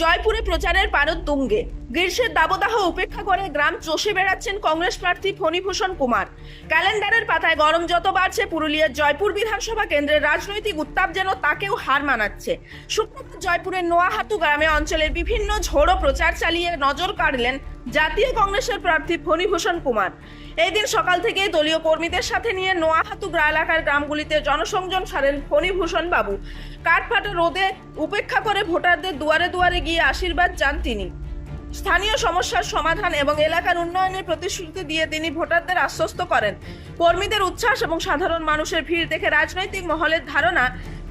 জয়পুরে প্রচারের পারদ তুঙ্গে। গ্রীষ্মের দাবদাহ উপেক্ষা করে গ্রাম চষে বেড়াচ্ছেন কংগ্রেস প্রার্থী ফণীভূষণ কুমার। ক্যালেন্ডারের পাতায় গরম যত বাড়ছে, পুরুলিয়ার জয়পুর বিধানসভা কেন্দ্রের রাজনৈতিক উত্তাপ যেন তাকেও হার মানাচ্ছে। শুক্রবার জয়পুরের নোয়াহাতু গ্রামে অঞ্চলের বিভিন্ন ঝোড়ো প্রচার চালিয়ে নজর কাড়লেন জাতীয় কংগ্রেসের প্রার্থী ফণীভূষণ কুমার। এই দিন সকাল থেকে দলীয় কর্মীদের সাথে নিয়ে নোয়াহাতু এলাকার গ্রামগুলিতে জনসংযোগ সারেন ফণীভূষণ বাবু। কাঠফাটা রোদে উপেক্ষা করে ভোটারদের দুয়ারে দুয়ারে গিয়ে আশীর্বাদ চান তিনি। স্থানীয় সমস্যার সমাধান এবং এলাকার উন্নয়নের প্রতিশ্রুতি দিয়ে তিনি ভোটারদের আশ্বস্ত করেন। কর্মীদের উচ্ছ্বাস এবং সাধারণ মানুষের ভিড় দেখে রাজনৈতিক মহলের ধারণা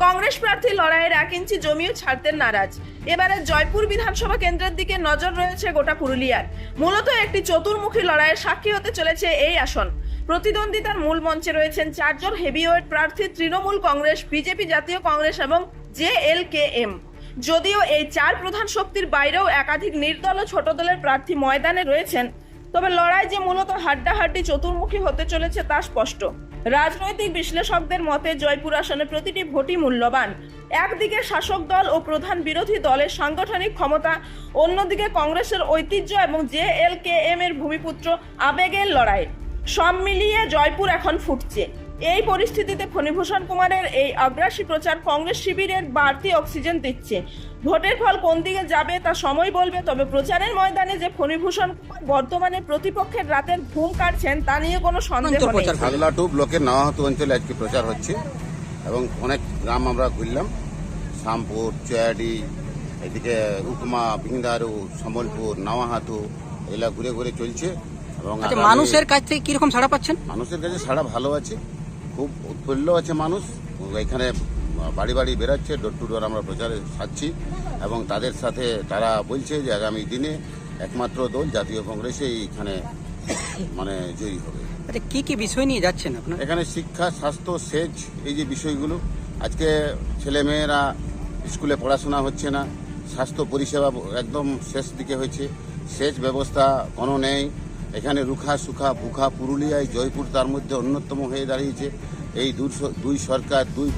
কংগ্রেস প্রার্থী লড়াইয়ের 1 ইঞ্চি জমিও ছাড়তেন নারাজ। এবারে জয়পুর বিধানসভা কেন্দ্রের দিকে নজর রয়েছে গোটা পুরুলিয়ার। মূলত একটি চতুর্মুখী লড়াইয়ের সাক্ষী হতে চলেছে এই আসন। প্রতিদ্বন্দ্বিতার মূল মঞ্চে রয়েছেন 4 জন হেভিওয়েট প্রার্থী, তৃণমূল কংগ্রেস, বিজেপি, জাতীয় কংগ্রেস এবং JLKM। যদিও এই 4 প্রধান শক্তির বাইরেও একাধিক নির্দল ও ছোট দলের প্রার্থী ময়দানে রয়েছেন, তবে লড়াই যে মূলত হাড্ডাহাড্ডি চতুর্মুখী হতে চলেছে তা স্পষ্ট। রাজনৈতিক বিশ্লেষকদের মতে জয়পুর আসনে প্রতিটি ভোটই মূল্যবান। একদিকে শাসক দল ও প্রধান বিরোধী দলের সাংগঠনিক ক্ষমতা, অন্যদিকে কংগ্রেসের ঐতিহ্য এবং JLKM এর ভূমিপুত্র আবেগের লড়াই। সব মিলিয়ে জয়পুর এখন ফুটছে। এই পরিস্থিতিতে ফণীভূষণ কুমারের এই আগ্রাসী প্রচার কংগ্রেস শিবিরের বাড়তি অক্সিজেন দিচ্ছে। ভোটের ফল কোন দিকে যাবে তা সময় বলবে, তবে প্রচারের ময়দানে যে ফণীভূষণ কুমার বর্তমানে প্রতিপক্ষের রাতের ঘুম কাটছেন তা নিয়ে কোনো সন্দেহ নেই। হাগলাটু ব্লকের নওয়াহাতু অঞ্চলে আজকে প্রচার হচ্ছে এবং অনেক গ্রাম আমরা ঘুরলাম। শ্যামপুর, চয়াডি, এদিকে উপমা, বিংদারু, সম্বলপুর, নওয়াহাতু এগুলা ঘুরে ঘুরে চলছে। এবং মানুষের কাছ থেকে কিরকম সাড়া পাচ্ছেন? মানুষের কাছে সাড়া ভালো আছে, খুব উৎফুল্ল আছে মানুষ। এখানে বাড়ি বাড়ি বেরাচ্ছে, ডোর টু ডোর আমরা প্রচারে সাজছি এবং তাদের সাথে তারা বলছে যে আগামী দিনে একমাত্র দল জাতীয় কংগ্রেসে এইখানে জয়ী হবে। আচ্ছা, কি কি বিষয় নিয়ে যাচ্ছেন আপনারা? এখানে শিক্ষা, স্বাস্থ্য, সেচ, এই যে বিষয়গুলো। আজকে ছেলেমেয়েরা স্কুলে পড়াশোনা হচ্ছে না, স্বাস্থ্য পরিষেবা একদম শেষ দিকে হয়েছে, সেচ ব্যবস্থা কোনো নেই। এখানে রুখা সুখা ভুখা পুরুলিয়ায় জয়পুর তার মধ্যে অন্যতম হয়ে দাঁড়িয়েছে। এই দুই সরকার, দুই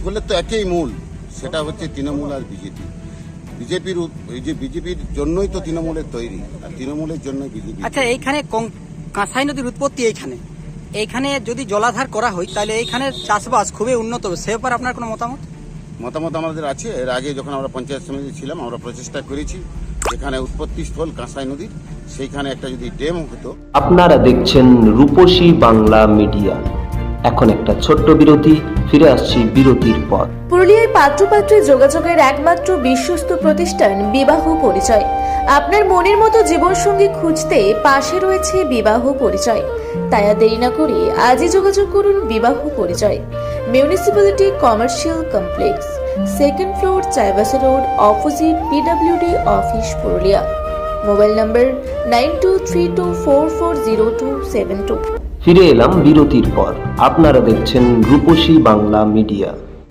ফুলের তো একই মূল, সেটা হচ্ছে তৃণমূল আর বিজেপি। বিজেপির জন্যই তো তৃণমূলের তৈরি, আর তৃণমূলের জন্যই বিজেপি। আচ্ছা, এইখানে কাঁসাই নদীর উৎপত্তি এইখানে যদি জলাধার করা হয় তাহলে এইখানে চাষবাস খুবই উন্নত হবে। সে ব্যাপারে আপনার কোনো মতামত? আমাদের আছে। এর আগে যখন আমরা পঞ্চায়েত সমিতি ছিলাম আমরা প্রচেষ্টা করেছি, যেখানে উৎপত্তি স্থল কাঁসাই নদীর, সেইখানে একটা যদি ড্যাম হতো। আপনারা দেখছেন রূপসী বাংলা মিডিয়া। এখন একটা ছোট্ট বিরতি, ফিরে আসছি বিরতির পর। পুরুলিয়ায় পাত্রপাত্রী যোগাযোগের একমাত্র বিশ্বস্ত প্রতিষ্ঠান বিবাহ পরিচয়। আপনার মনের মতো জীবনসঙ্গী খুঁজতে পাশে রয়েছে বিবাহ পরিচয়। তাই আর দেরি না করে আজই যোগাযোগ করুন বিবাহ পরিচয়। Municipality commercial complex, 2nd floor, Chaibasa road, opposite PWD office, Purulia. Mobile নম্বর 9232440272। ফিরে এলাম বিরতির পর। আপনারা দেখছেন রূপসী বাংলা মিডিয়া।